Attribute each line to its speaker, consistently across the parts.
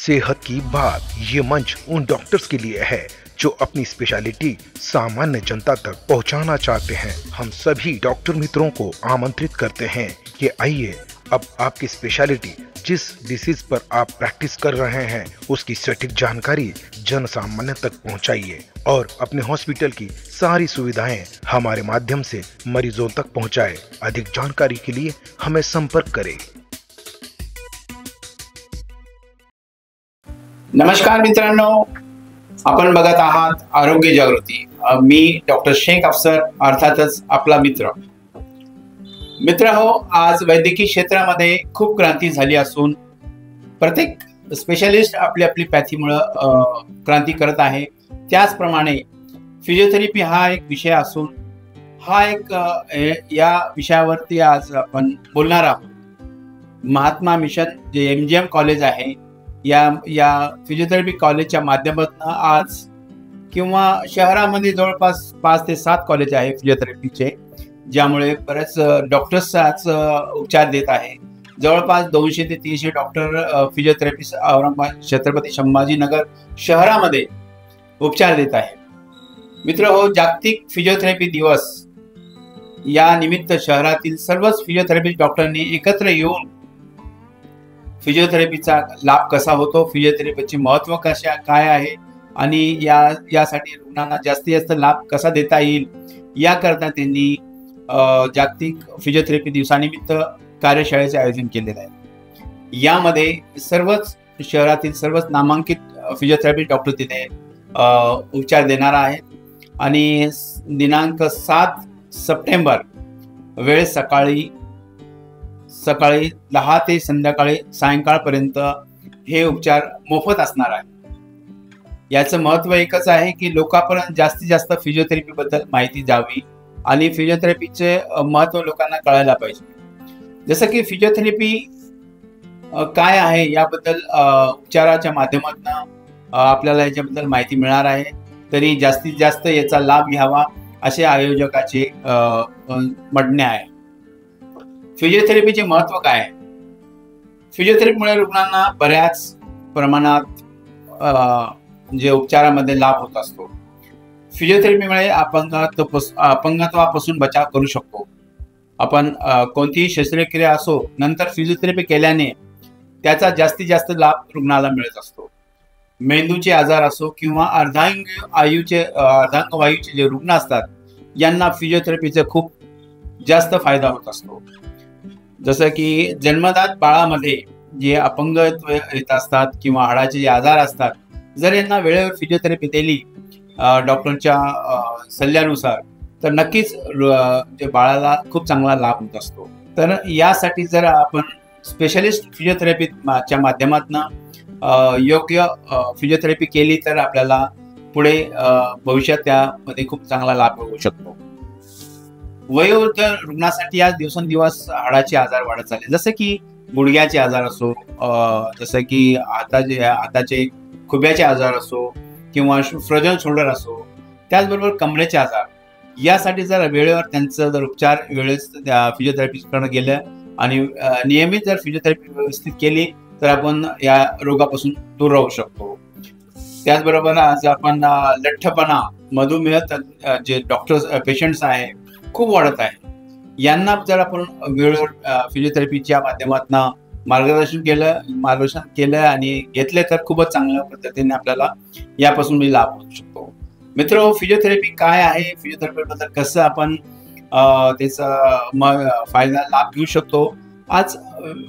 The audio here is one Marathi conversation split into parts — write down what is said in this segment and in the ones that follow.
Speaker 1: सेहत की बात ये मंच उन डॉक्टर्स के लिए है जो अपनी स्पेशलिटी सामान्य जनता तक पहुंचाना चाहते हैं। हम सभी डॉक्टर मित्रों को आमंत्रित करते हैं कि आइए अब आपकी स्पेशलिटी जिस डिसीज पर आप प्रैक्टिस कर रहे हैं उसकी सटीक जानकारी जन सामान्य तक पहुंचाइए और अपने हॉस्पिटल की सारी सुविधाएं हमारे माध्यम से मरीजों तक पहुंचाएं। अधिक जानकारी के लिए हमें संपर्क करें।
Speaker 2: नमस्कार मित्रांनो, आपण बघत आहात आरोग्य जागृती। मी डॉक्टर शेख अफसर, अर्थातच आपला मित्र। आज वैद्यकीय क्षेत्रामध्ये खूप क्रांती झाली असून प्रत्येक स्पेशलिस्ट आपली आपली पॅथीमुळे क्रांती करत आहे। त्याचप्रमाणे फिजिओथेरपी हा एक विषय असून या विषयावरती आज आपण बोलणार आहोत। महात्मा मिशन जे MGM कॉलेज आहे या फिजिओथेरपी कॉलेजच्या माध्यमातून आज किंवा शहरामध्ये जवळपास 5 ते 7 कॉलेज आहे फिजिओथेरपीचे, ज्यामुळे बरेच डॉक्टर्स आज उपचार देत आहे। जवळपास 200 ते 300 डॉक्टर फिजिओथेरपिस्ट औरंगाबाद छत्रपती संभाजीनगर शहरामध्ये उपचार देत आहे। मित्रहो, जागतिक फिजिओथेरपी दिवस या निमित्त शहरातील सर्वच फिजिओथेरपिस्ट डॉक्टरांनी एकत्र येऊन फिजिओथेरपीचा लाभ कसा होतो, फिजिओथेरपीचे महत्त्व काय आहे आणि यासाठी रुग्णांना जास्तीत जास्त लाभ कसा देता येईल याकरता त्यांनी जागतिक फिजिओथेरपी दिवसानिमित्त कार्यशाळेचे आयोजन केलेले आहे। यामध्ये सर्वच शहरातील सर्वच नामांकित फिजिओथेरपी डॉक्टर तिथे उपचार देणार आहेत आणि दिनांक 7 सप्टेंबर वेळ सकाळी 10 ते सायंकाळपर्यंत हे उपचार मोफत असणार आहे। याचं महत्त्व एकच आहे की लोकांपर्यंत जास्तीत जास्त फिजिओथेरपी बद्दल माहिती जावी आणि फिजिओथेरपीचे महत्त्व लोकांना कळायला पाहिजे। जसं की फिजिओथेरपी काय आहे याबद्दल उपचाराच्या माध्यमातून आपल्याला याच्याबद्दल माहिती मिळणार आहे, तरी जास्तीत जास्त याचा लाभ घ्यावा असे आयोजकाचे म्हणणे आहे। फिजिओथेरपीचे महत्त्व काय आहे? फिजिओथेरपीमुळे रुग्णांना बऱ्याच प्रमाणात जे उपचारामध्ये लाभ होत असतो। फिजिओथेरपीमुळे अपंगत्वापासून बचाव करू शकतो आपण। कोणतीही शस्त्रक्रिया असो, नंतर फिजिओथेरपी केल्याने त्याचा जास्तीत जास्त लाभ रुग्णाला मिळत असतो। मेंदूचे आजार असो किंवा अर्धांगवायूचे जे रुग्ण असतात यांना फिजिओथेरपीचा खूप जास्त फायदा होत असतो। जसं की जन्मजात बाळामध्ये जे अपंगत्व येत असतात किंवा हाडाचे जे आजार असतात, जर यांना वेळेवर फिजिओथेरपी दिली डॉक्टरच्या सल्ल्यानुसार, तर नक्कीच जे बाळाला खूप चांगला लाभ होत असतो। तर यासाठी जर आपण स्पेशलिस्ट फिजिओथेरपीच्या माध्यमातून योग्य फिजिओथेरपी केली तर आपल्याला पुढे भविष्यात त्यामध्ये खूप चांगला लाभ होऊ शकतो। वयोवृद्ध रुग्णासाठी आज दिवसेंदिवस हाडाचे आजार वाढत चालले, जसे की गुडघ्याचे आजार असो, जसं की हाताचे खुब्याचे आजार असो किंवा फ्रोजन शोल्डर असो, त्याचबरोबर कमरेचे आजार। यासाठी जर वेळेवर त्यांचं जर उपचार वेळेस फिजिओथेरपिस्टकडे गेलं आणि नियमित जर फिजिओथेरपी व्यवस्थित केली तर आपण या रोगापासून दूर राहू शकतो। त्याचबरोबर आज आपण लठ्ठपणा, मधुमेह जे पेशंट्स आहे खूप वाढत आहे, यांना जर आपण वेळेवर फिजिओथेरपीच्या माध्यमातून मार्गदर्शन केलं आणि घेतले तर खूपच चांगल्या पद्धतीने आपल्याला यापासून लाभ होऊ शकतो। मित्र, फिजिओथेरपी काय आहे, फिजिओथेरपीबद्दल कसं आपण त्याचा फायदा लाभ घेऊ शकतो। आज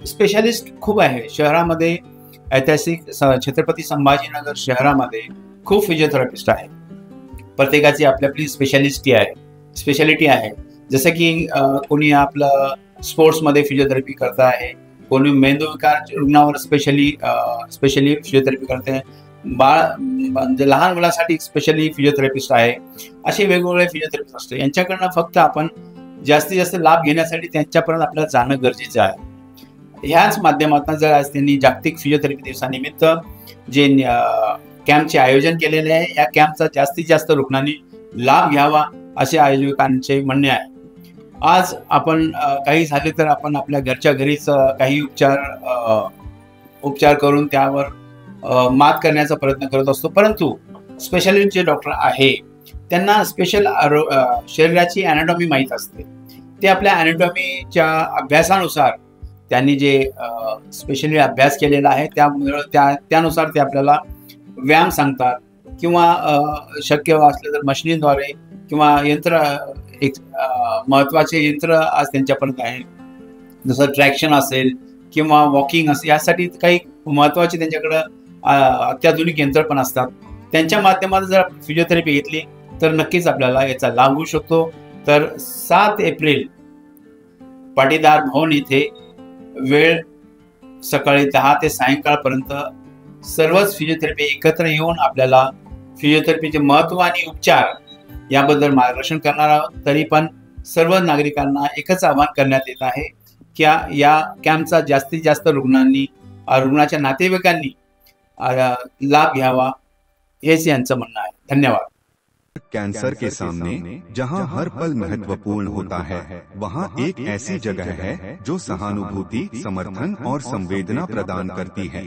Speaker 2: स्पेशलिस्ट खूप आहे शहरामध्ये। ऐतिहासिक छत्रपती संभाजीनगर शहरामध्ये खूप फिजिओथेरपिस्ट आहे, प्रत्येकाची आपली आपली स्पेशालिटी आहे। जसं की कोणी आपलं स्पोर्ट्समध्ये फिजिओथेरपी करत आहे, कोणी मेंदूविकार रुग्णावर स्पेशली फिजिओथेरपी करते, म्हणजे लहान मुलांसाठी स्पेशली फिजिओथेरपिस्ट आहे। असे वेगवेगळे फिजिओथेरपिस्ट असते, यांच्याकडनं फक्त आपण जास्तीत जास्त लाभ घेण्यासाठी त्यांच्यापर्यंत आपल्याला जाणं गरजेचं आहे। ह्याच माध्यमातून जर आज त्यांनी जागतिक फिजिओथेरपी दिवसानिमित्त जे कॅम्पचे आयोजन केलेले आहे, या कॅम्पचा जास्तीत जास्त रुग्णांनी लाभ घ्यावा असे आयोजकांचे म्हणणे आहे। आज आपण काही झाले तर आपण आपल्या घरच्या घरीच काही उपचार करून त्यावर मात करण्याचा प्रयत्न करत असतो. परंतु स्पेशालिस्ट जे डॉक्टर आहे त्यांना स्पेशल शरीराची अॅनाटॉमी माहीत असते. ते आपल्या अॅनाटॉमीच्या अभ्यासानुसार त्यांनी जे स्पेशली अभ्यास केलेला आहे त्यानुसार ते आपल्याला व्यायाम सांगतात किंवा शक्य असलं तर मशिनीद्वारे किंवा यंत्र एक महत्त्वाचे यंत्र आज त्यांच्यापर्यंत आहे, जसं ट्रॅक्शन असेल किंवा वॉकिंग असेल, यासाठी काही महत्त्वाचे त्यांच्याकडं अत्याधुनिक यंत्र पण असतात. त्यांच्या माध्यमातून जर फिजिओथेरपी घेतली तर नक्कीच आपल्याला याचा लाभ होऊ शकतो. तर 7 एप्रिल पाटीदार भवन येथे वेळ सकाळी 10 ते सायंकाळपर्यंत सर्वच फिजिओथेरपी एकत्र येऊन आपल्याला फिजिओथेरपीचे महत्त्व आणि उपचार याबद्दल मार्गदर्शन करणार आहोत. तरी पण सर्व नागरिकांना एकच आवाहन करण्यात येत आहे की या कॅम्पचा जास्तीत जास्त रुग्णाच्या नातेवाईकांनी लाभ घ्यावा, हेच यांचं म्हणणं आहे. धन्यवाद.
Speaker 3: कैंसर के सामने जहां हर पल महत्वपूर्ण होता है, वहां एक ऐसी जगह है जो सहानुभूति, समर्थन और संवेदना प्रदान करती है.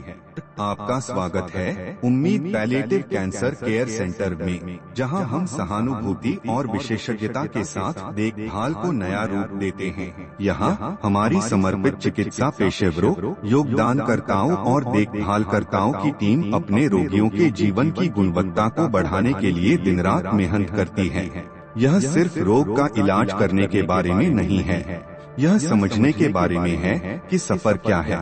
Speaker 3: आपका स्वागत है उम्मीद पैलिएटिव कैंसर केयर सेंटर में, जहां हम सहानुभूति और विशेषज्ञता के साथ देखभाल को नया रूप देते हैं. यहां हमारी समर्पित चिकित्सा पेशेवरों, योगदानकर्ताओं और देखभालकर्ताओं की टीम अपने रोगियों के जीवन की गुणवत्ता को बढ़ाने के लिए दिन रात मेहनत करती है. यह सिर्फ रोग का इलाज करने के बारे में नहीं है, यह समझने के बारे में है कि सफर क्या है.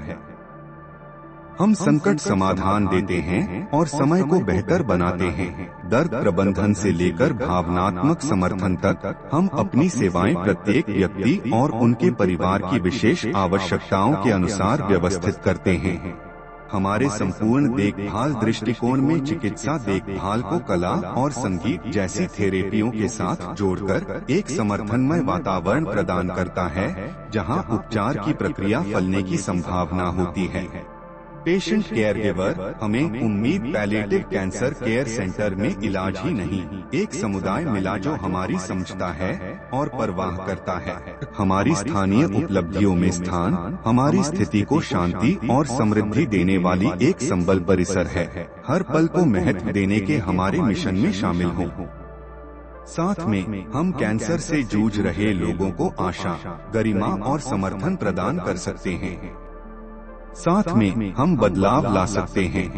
Speaker 3: हम संकट समाधान देते हैं और समय को बेहतर बनाते हैं. दर्द प्रबंधन से लेकर भावनात्मक समर्थन तक हम अपनी सेवाएं प्रत्येक व्यक्ति और उनके परिवार की विशेष आवश्यकताओं के अनुसार व्यवस्थित करते हैं. हमारे संपूर्ण देखभाल दृष्टिकोण में चिकित्सा देखभाल को कला और संगीत जैसी थेरेपियों के साथ जोड़कर एक समर्थनमय वातावरण प्रदान करता है, जहां उपचार की प्रक्रिया फलने की संभावना होती है. पेशेंट केयर गिवर हमें उम्मीद पैलिएटिव कैंसर केयर सेंटर में इलाज ही नहीं, एक समुदाय मिला जो हमारी समझता है और परवाह करता है. हमारी स्थानीय उपलब्धियों में स्थान हमारी स्थिति को शांति और समृद्धि देने वाली एक संबल परिसर है. हर पल को महत्व देने के हमारे मिशन में शामिल हों. साथ में हम कैंसर से जूझ रहे लोगों को आशा, गरिमा और समर्थन प्रदान कर सकते हैं. साथ में हम बदलाव ला सकते हैं.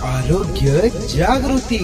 Speaker 4: आरोग्य जागृती.